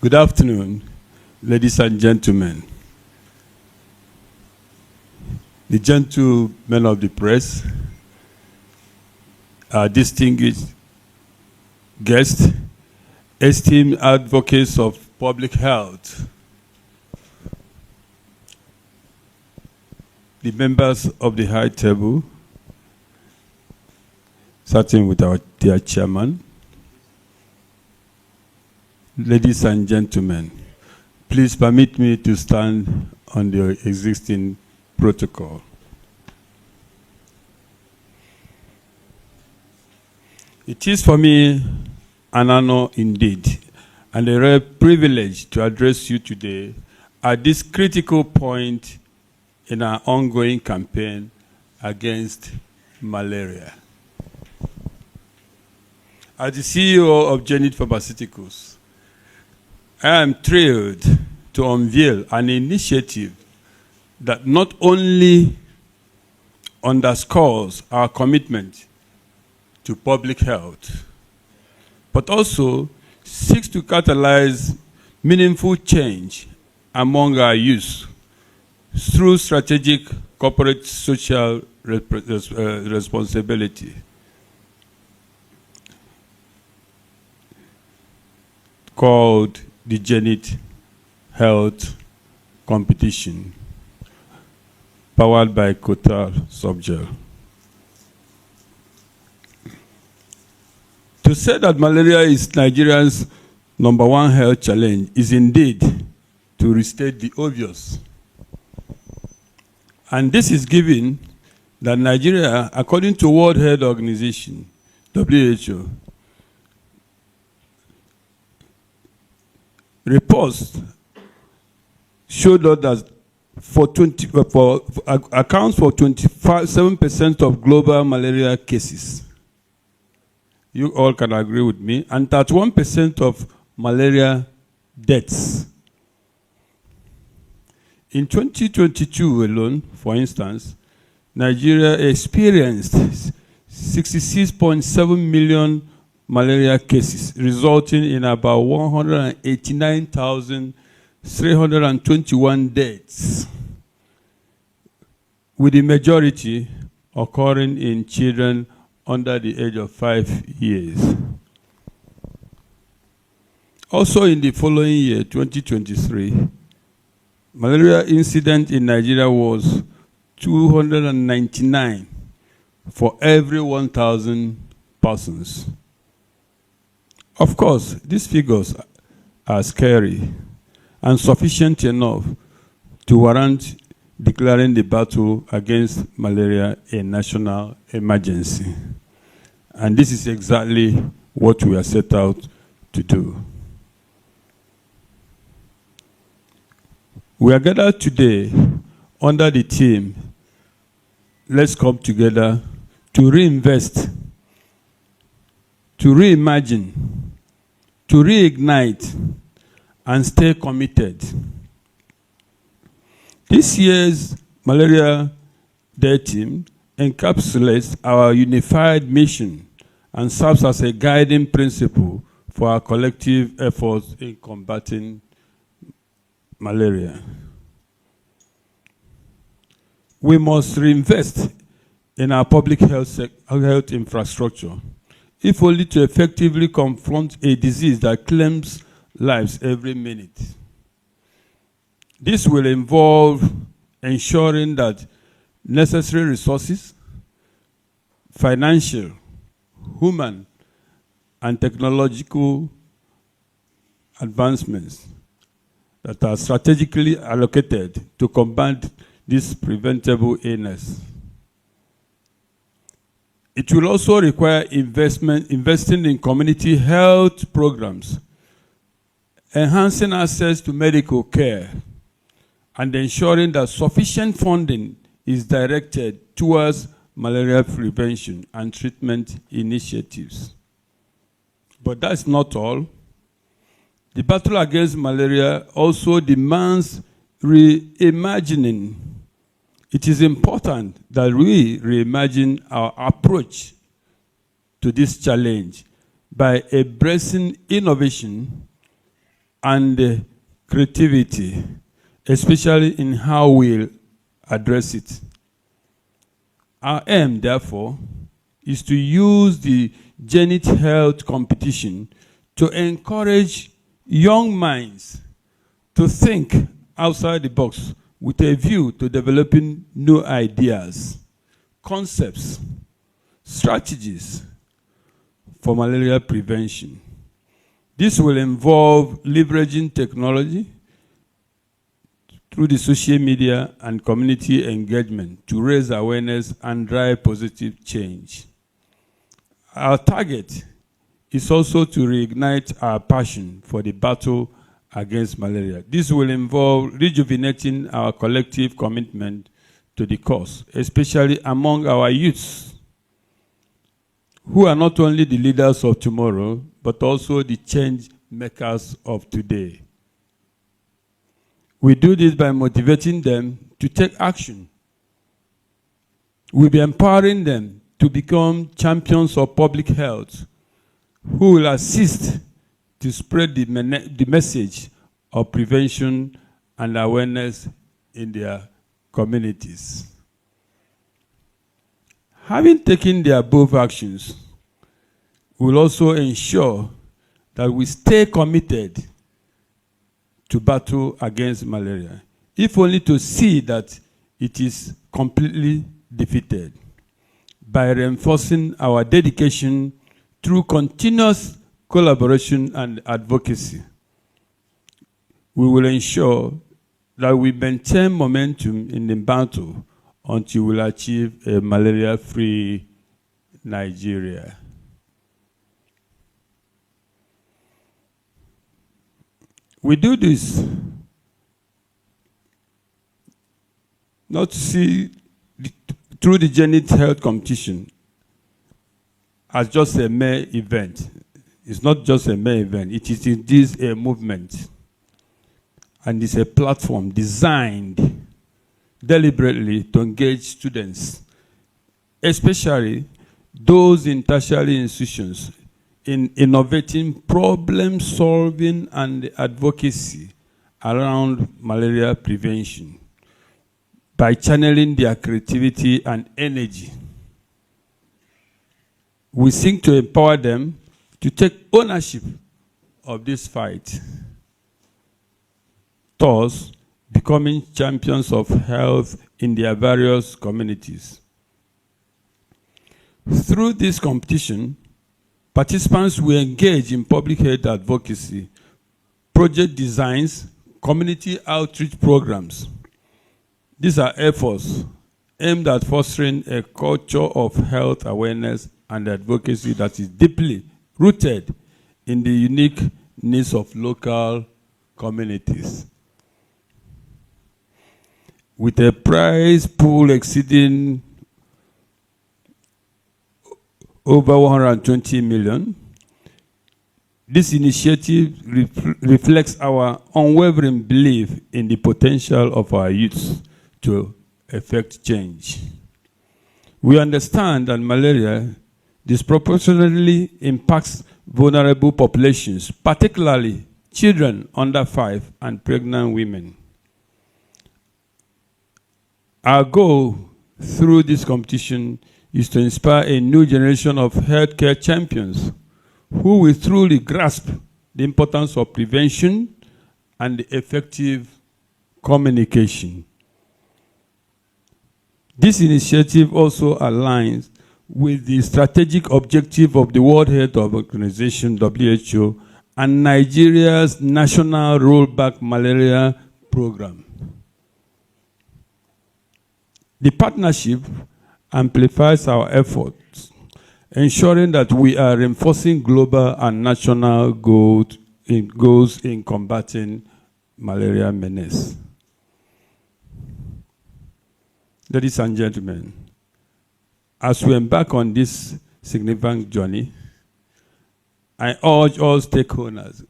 Good afternoon, ladies and gentlemen. The gentlemen of the press, our distinguished guests, esteemed advocates of public health, the members of the high table, starting with our dear chairman. Ladies and gentlemen, please permit me to stand on the existing protocol. It is for me an honor indeed and a rare privilege to address you today at this critical point in our ongoing campaign against malaria. As the CEO of Geneith Pharmaceuticals, I am thrilled to unveil an initiative that not only underscores our commitment to public health, but also seeks to catalyze meaningful change among our youth through strategic corporate social responsibility. Called the Geneith Health Competition, powered by Qatar Subgel. To say that malaria is Nigeria's #1 health challenge is indeed to restate the obvious. And this is given that Nigeria, according to World Health Organization, WHO, reports showed us that accounts for 27% of global malaria cases. You all can agree with me, and 31% of malaria deaths. In 2022 alone, for instance, Nigeria experienced 66.7 million malaria cases, resulting in about 189,321 deaths, with the majority occurring in children under the age of 5 years. Also in the following year, 2023, malaria incident in Nigeria was 299 for every 1,000 persons. Of course, these figures are scary and sufficient enough to warrant declaring the battle against malaria a national emergency. And this is exactly what we are set out to do. We are gathered today under the theme, let's come together to reinvest, to reimagine, to reignite, and stay committed. This year's Malaria Day theme encapsulates our unified mission and serves as a guiding principle for our collective efforts in combating malaria. We must reinvest in our public health infrastructure, if only to effectively confront a disease that claims lives every minute. This will involve ensuring that necessary resources, financial, human, and technological advancements that are strategically allocated to combat this preventable illness. It will also require investing in community health programs, enhancing access to medical care, and ensuring that sufficient funding is directed towards malaria prevention and treatment initiatives. But that's not all. The battle against malaria also demands reimagining. It is important that we reimagine our approach to this challenge by embracing innovation and creativity, especially in how we'll address it. Our aim, therefore, is to use the Geneith Health competition to encourage young minds to think outside the box with a view to developing new ideas, concepts, strategies for malaria prevention. This will involve leveraging technology through the social media and community engagement to raise awareness and drive positive change. Our target is also to reignite our passion for the battle against malaria. This will involve rejuvenating our collective commitment to the cause, especially among our youths, who are not only the leaders of tomorrow, but also the change makers of today. We do this by motivating them to take action. We'll be empowering them to become champions of public health, who will assist to spread the message of prevention and awareness in their communities. Having taken the above actions, we will also ensure that we stay committed to battle against malaria, if only to see that it is completely defeated, by reinforcing our dedication through continuous collaboration and advocacy. We will ensure that we maintain momentum in the battle until we will achieve a malaria-free Nigeria. We do this not to see through the Geneith Health competition as just a mere event. It's not just a mere event. It is a movement. And it's a platform designed deliberately to engage students, especially those in tertiary institutions, in innovating problem solving and advocacy around malaria prevention by channeling their creativity and energy. We seek to empower them to take ownership of this fight, thus becoming champions of health in their various communities. Through this competition, participants will engage in public health advocacy, project designs, community outreach programs. These are efforts aimed at fostering a culture of health awareness and advocacy that is deeply rooted in the unique needs of local communities. With a prize pool exceeding over 120 million, this initiative reflects our unwavering belief in the potential of our youths to effect change. We understand that malaria disproportionately impacts vulnerable populations, particularly children under 5 and pregnant women. Our goal through this competition is to inspire a new generation of healthcare champions who will truly grasp the importance of prevention and effective communication. This initiative also aligns with the strategic objective of the World Health Organization, WHO, and Nigeria's National Rollback Malaria Program. The partnership amplifies our efforts, ensuring that we are reinforcing global and national goals in combating malaria menace. Ladies and gentlemen, as we embark on this significant journey, I urge all stakeholders,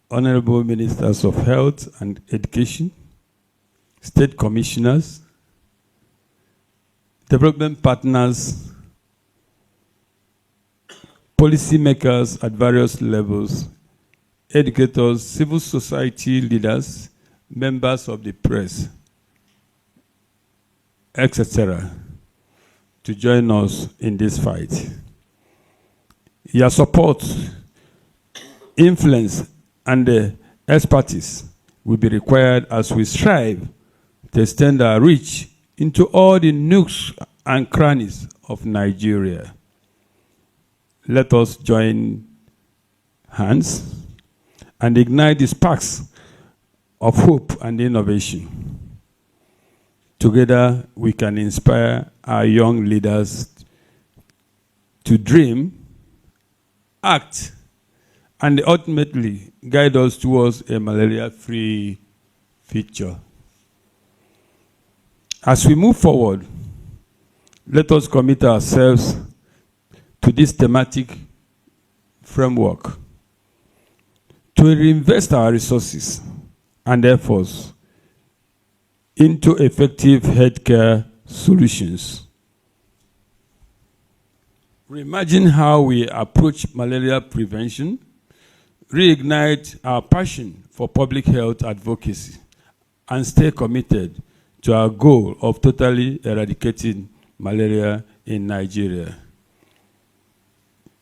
honorable ministers of health and education, state commissioners, development partners, policymakers at various levels, educators, civil society leaders, members of the press, etc., to join us in this fight. Your support, influence, and expertise will be required as we strive to extend our reach into all the nooks and crannies of Nigeria. Let us join hands and ignite the sparks of hope and innovation. Together, we can inspire our young leaders to dream, act, and ultimately guide us towards a malaria-free future. As we move forward, let us commit ourselves to this thematic framework to reinvest our resources and efforts into effective healthcare solutions. Reimagine how we approach malaria prevention, reignite our passion for public health advocacy, and stay committed to our goal of totally eradicating malaria in Nigeria.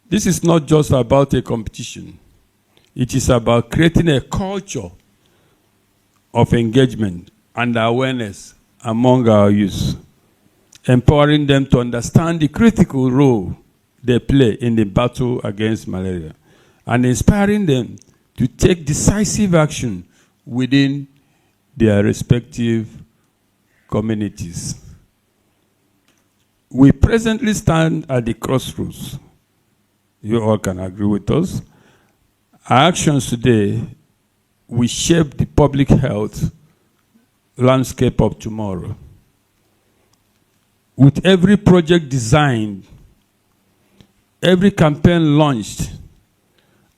This is not just about a competition. It is about creating a culture of engagement and awareness among our youth, empowering them to understand the critical role they play in the battle against malaria, and inspiring them to take decisive action within their respective communities. We presently stand at the crossroads. You all can agree with us. Our actions today will shape the public health landscape of tomorrow. With every project designed, every campaign launched,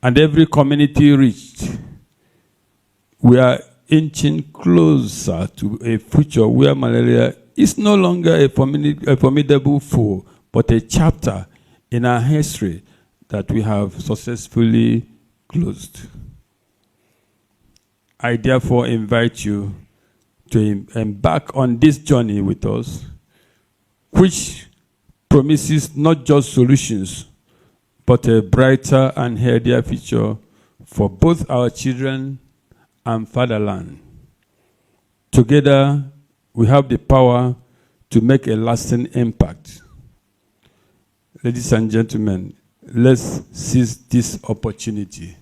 and every community reached, we are inching closer to a future where malaria is no longer a formidable foe, but a chapter in our history that we have successfully closed. I therefore invite you to embark on this journey with us, which promises not just solutions, but a brighter and healthier future for both our children and fatherland. Together, we have the power to make a lasting impact. Ladies and gentlemen, let's seize this opportunity.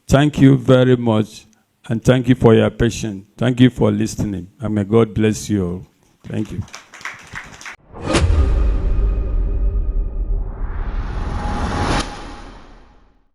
Thank you very much, and thank you for your patience. Thank you for listening, and may God bless you all. Thank you.